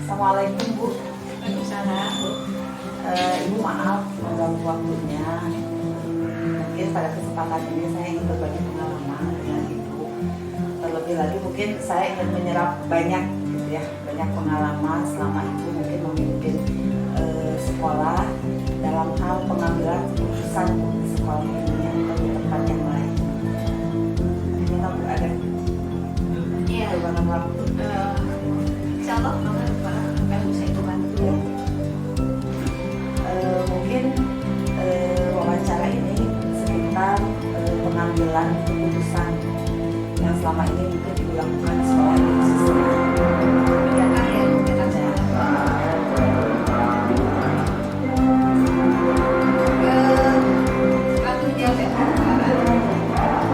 Assalamualaikum Bu. Waalaikumsalam, Bu. Ibu maaf mengganggu waktunya. Mungkin pada kesempatan ini saya ingin berbagi pengalaman dengan Ibu. Terlebih lagi mungkin saya ingin menyerap banyak gitu ya, banyak pengalaman selama Ibu mungkin memimpin sekolah dalam hal pengambilan keputusan di sekolah ini atau di tempat yang lain. Ini Bu ada beberapa waktu. Insya Allah Mama akan bisa bantu. Mungkin wawancara ini seputar pengambilan keputusan yang selama ini mungkin dilakukan di sekolah ini khususnya.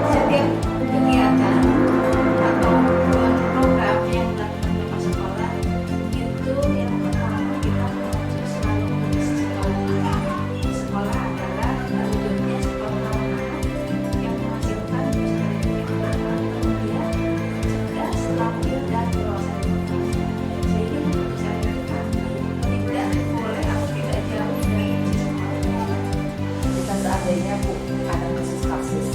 Setiap kegiatan atau program yang dilakukan di sekolah itu yang pertama kita selalu di sekolah adalah wujudnya sekolah yang menghasilkan dia cerdas, terampil dan dewasa. Sehingga keputusan kita tidak boleh atau tidak jauh dari sekolah. Jika seandainya Bu ada kasus-kasus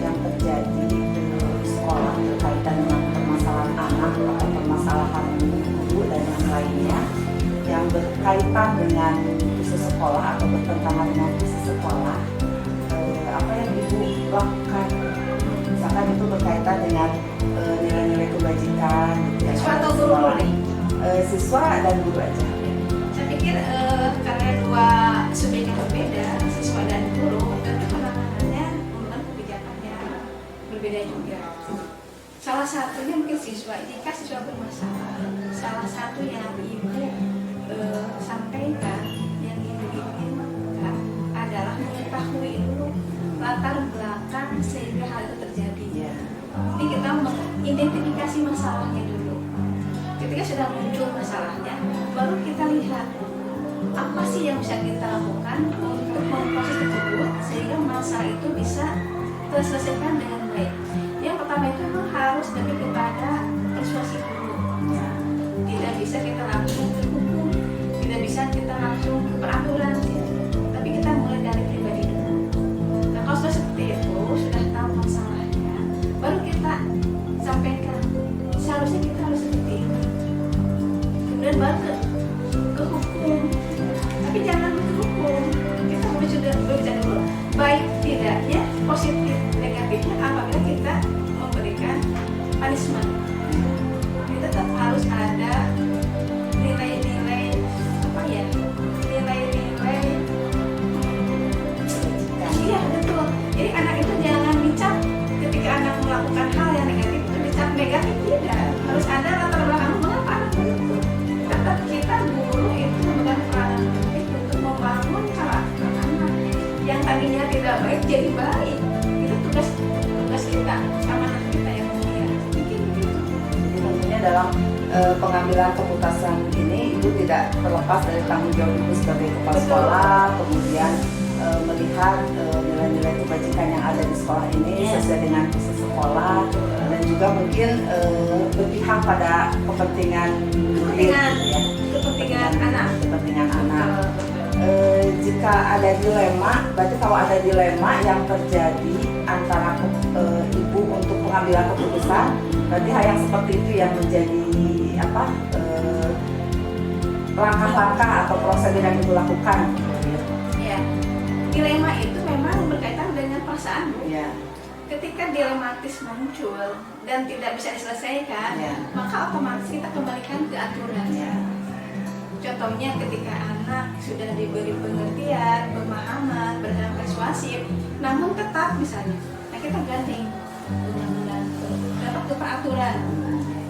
yang terjadi di sekolah berkaitan dengan permasalahan anak atau permasalahan guru dan yang lainnya yang berkaitan dengan isu sekolah atau bertentangan dengan isu sekolah, apa yang Ibu lakukan? Misalkan itu berkaitan dengan nilai-nilai kebajikan gitu ya, Siswa atau guru nih? Siswa dan guru aja. Saya pikir karena dua subjek yang berbeda, siswa dan guru, tentu penanganannya menggunakan kebijakannya berbeda juga. Salah satunya mungkin siswa, jika siswa bermasalah, salah satu yang ibu sampaikan, yang ibu inginkan adalah mengetahui dulu latar belakang sehingga hal itu terjadi. Jadi kita mengidentifikasi masalahnya dulu. Ketika sudah muncul masalahnya, baru kita lihat apa sih yang bisa kita lakukan untuk memproses tersebut sehingga masalah itu bisa terselesaikan dengan baik. Yang pertama itu memang harus lebih kepada persuasi dulu. Tidak bisa kita langsung ke hukum, tidak bisa kita langsung ke peraturan, tapi kita mulai dari pribadi dulu. Nah kalau sudah seperti itu, sudah tahu masalahnya, baru kita sampaikan seharusnya kita harus seperti ini. Kemudian baru ke hukum, tapi jangan ke hukum. Kita sudah berbicara dulu baik tidaknya, positif negatifnya apabila kita memberikan punishment. Kita tetap harus ada nilai-nilai apa ya? Nilai-nilai. Iya betul. Jadi anak itu jangan dicap ketika anak melakukan hal yang negatif itu dicap negatif, tidak. Harus ada latar belakang mengapa anak begitu. Tetap kita guru itu memegang peranan penting untuk membangun karakter anak yang tadinya tidak baik jadi baik. Itu tugas kita sama anak kita yang mulia. Mungkin begitu. Jadi tentunya dalam pengambilan keputusan ini Ibu tidak terlepas dari tanggung jawab Ibu sebagai kepala sekolah, kemudian melihat nilai-nilai kebajikan yang ada di sekolah ini sesuai dengan visi sekolah, dan juga mungkin berpihak pada kepentingan kepentingan anak. Jika ada dilema, berarti kalau ada dilema yang terjadi antara Ibu untuk pengambilan keputusan, berarti hal yang seperti itu yang menjadi langkah-langkah atau prosedur yang Ibu lakukan. Ya, dilema itu memang berkaitan dengan perasaan. Ya. Ketika dilematis muncul dan tidak bisa diselesaikan, maka otomatis kita kembalikan ke aturan. Contohnya ketika anak sudah diberi pengertian, pemahaman, berjalan persuasif, namun tetap misalnya, nah kita gandeng undang-undang dapat ke peraturan.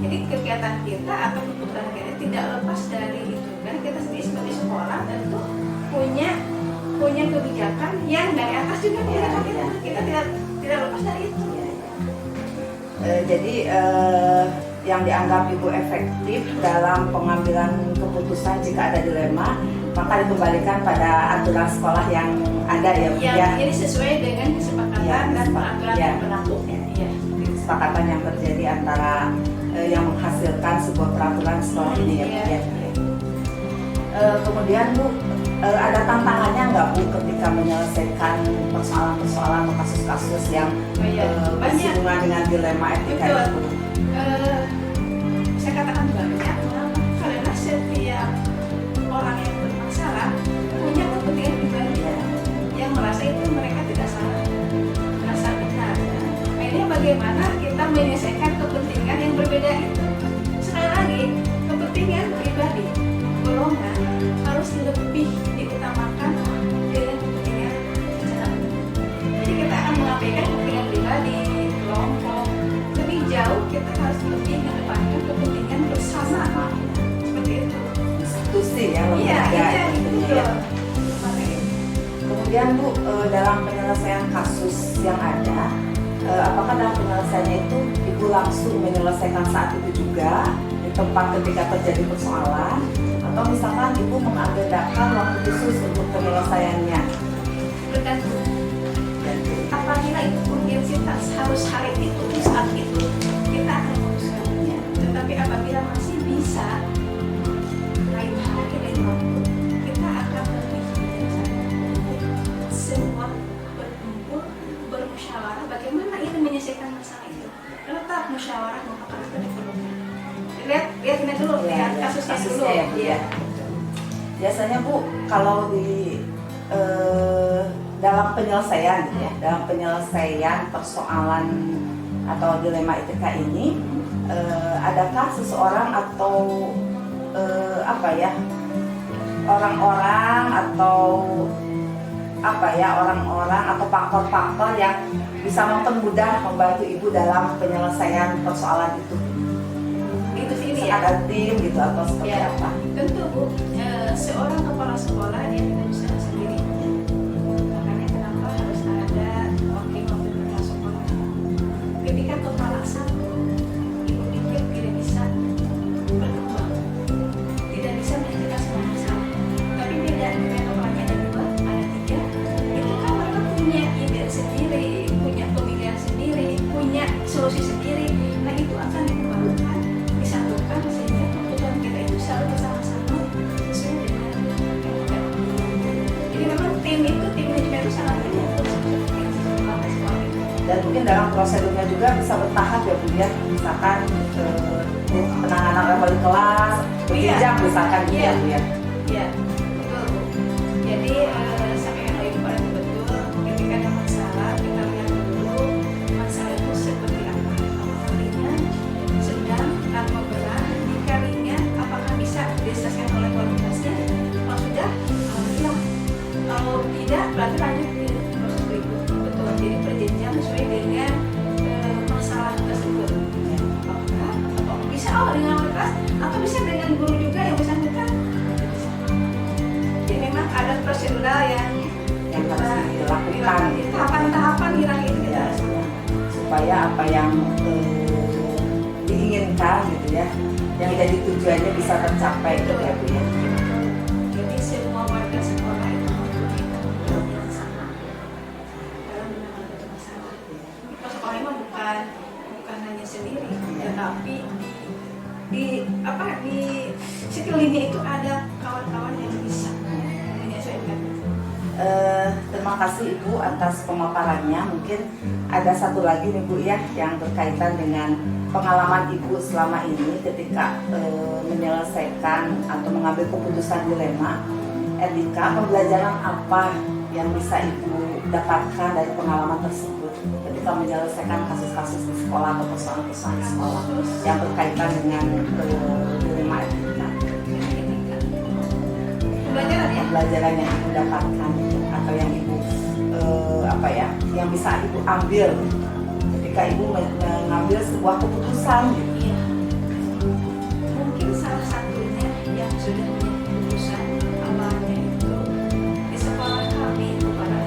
Jadi kegiatan kita atau keputusan kita tidak lepas dari itu. Karena kita sendiri sebagai sekolah tentu punya kebijakan yang dari atas juga kita tidak lepas dari itu. Jadi yang dianggap Ibu efektif dalam pengambilan keputusan jika ada dilema, maka dikembalikan pada aturan sekolah yang ada ya. Jadi sesuai dengan kesepakatan dan peraturan yang berlaku. Kesepakatan yang terjadi antara yang menghasilkan sebuah peraturan sekolah ini ya Bu ya. Kemudian Bu, ada tantangannya nggak Bu ketika menyelesaikan persoalan-persoalan atau kasus-kasus yang bersinggungan dengan dilema etika itu? Saya katakan banyak, karena setiap orang yang bermasalah punya kepentingan pribadi yang merasa itu mereka tidak salah, merasa benar. Akhirnya bagaimana kita menyelesaikan kepentingan yang berbeda itu? Sekali lagi, kepentingan pribadi golongan harus lebih diutamakan dengan kepentingan secara umum. Jadi kita akan mengabaikan kepentingan pribadi, kelompok. Lebih jauh kita harus lebih mengedepankan kepentingan bersama. Seperti itu. Institusi ya, Iya, tentunya ya. Kemudian Bu, dalam penyelesaian kasus yang ada, apakah dalam penyelesaiannya itu Ibu langsung menyelesaikan saat itu juga di tempat ketika terjadi persoalan, atau misalkan Ibu mengagendakan waktu khusus untuk penyelesaiannya? Bergantung. Apabila itu urgensitas harus hari itu, saat itu, kita akan memutuskannya. Tetapi apabila masih bisa lain hari, lain waktu, kita akan lebih semua berkumpul, bermusyawarah bagaimana ini menyelesaikan masalah itu. Tetap musyawarah mufakat diperlukan. Lihat ini dulu, lihat kasusnya dulu. Ya. Biasanya Bu, kalau di dalam penyelesaian gitu ya, dalam penyelesaian persoalan atau dilema etika ini, adakah seseorang atau orang-orang atau faktor-faktor yang bisa mempermudah membantu Ibu dalam penyelesaian persoalan itu? Itu sih ini ya. Ada tim gitu atau seperti apa? Tentu Bu, seorang kepala sekolah dia tidak bisa sendiri. Makanya kenapa harus ada wakil kepala sekolah. Ketika kepala satu, Ibu pikir tidak bisa berkembang, tidak bisa menyelesaikan semua masalah. Tapi beda dengan kepalanya ada dua, ada tiga. Itu kan mereka punya ide sendiri, punya pemikiran sendiri, punya solusi sendiri. Nah itu akan dikembangkan, disatukan sehingga kebutuhan kita itu selalu bersama-sama sesuai dengan yang kita. Jadi memang tim manajemen itu sangat penting Dan mungkin dalam prosedurnya juga bisa bertahap ya Bu ya, misalkan penanganan level kelas, berjenjang misalkan gitu ya Bu ya. Iya, betul Bu. Jadi sampaikan oleh Ibu pada betul, ketika ada masalah kita lihat dulu masalah itu seperti apa. Apakah ringan, sedang, atau berat? Jika ringan, apakah bisa diselesaikan oleh kualitasnya? Kalau sudah, alhamdulillah. Kalau tidak, berarti lanjut ke proses berikut. Betul. Jadi berjenjang sesuai dengan masalah tersebut. Apakah bisa dengan kualitas atau bisa dengan guru juga yang bersangkutan? Jadi memang ada prosedural yang harus dilakukan. Tahapan-tahapan kira itu kita Ya, harus lakukan. supaya apa yang diinginkan gitu ya, yang jadi tujuannya bisa tercapai gitu ya Bu ya. Jadi semua warga sekolah itu mempunyai tanggung jawab yang sama dalam menangani masalah. Kalau sekolah memang bukan hanya sendiri, tetapi di sekelilingnya itu ada kawan-kawan yang bisa menyesuaikan. Terima kasih Ibu atas pemaparannya. Mungkin ada satu lagi nih Bu ya, yang berkaitan dengan pengalaman Ibu selama ini ketika menyelesaikan atau mengambil keputusan dilema etika. Pembelajaran apa yang bisa Ibu dapatkan dari pengalaman tersebut ketika menyelesaikan kasus-kasus di sekolah atau persoalan-persoalan di sekolah yang berkaitan dengan dilema etika? Pembelajaran yang Ibu dapatkan atau yang Ibu yang bisa Ibu ambil ketika Ibu mengambil sebuah keputusan gitu. Iya. Mungkin salah satunya yang sudah menjadi keputusan awalnya itu di sekolah kami itu pada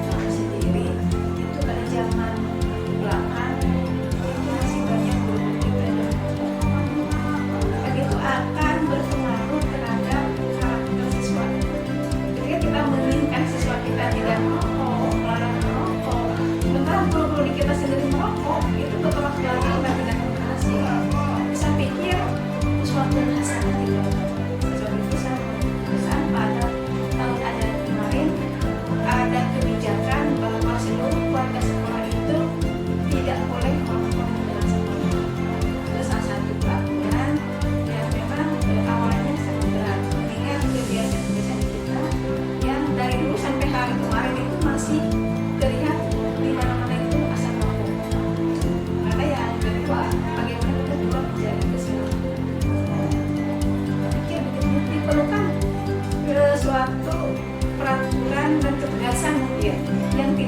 kami sendiri itu pada zaman belakang itu masih banyak guru kita dan itu akan berpengaruh terhadap karakter siswa. Ketika kita menginginkan siswa kita tidak merokok, melarang merokok, sementara guru-guru kita sendiri merokok, itu bertolak belakang dan tidak keras.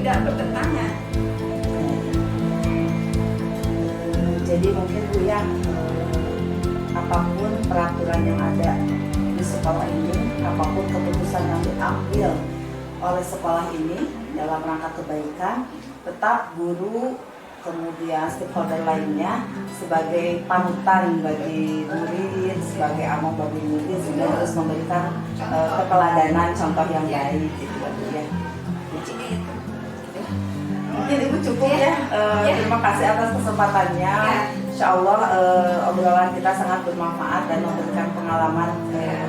tidak bertentangan. Jadi mungkin Bu ya, apapun peraturan yang ada di sekolah ini, apapun keputusan yang diambil oleh sekolah ini dalam rangka kebaikan, tetap guru kemudian stakeholder lainnya sebagai panutan bagi murid, sebagai among bagi murid, sehingga harus memberikan keteladanan contoh yang baik gitu ya. Kuncinya itu. Mungkin Ibu cukup ya. Terima kasih atas kesempatannya. Ya. Insya Allah obrolan kita sangat bermanfaat dan memberikan pengalaman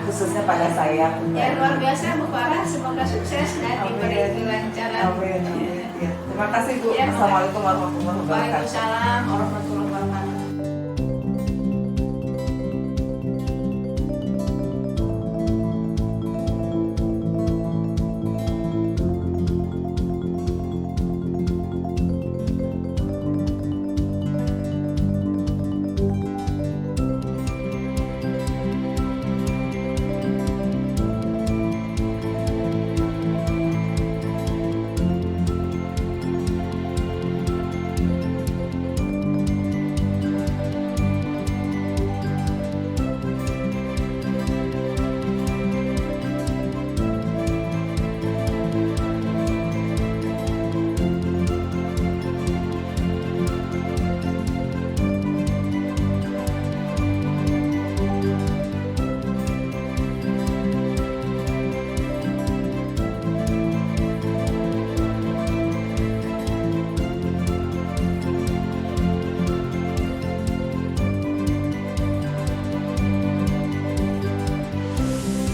khususnya pada saya. Ya luar biasa Bu Farah, semoga sukses dan diberi kelancaran. Amin. Ya. Terima kasih Bu. Ya, Assalamualaikum warahmatullahi wabarakatuh. Waalaikumsalam warahmatullahi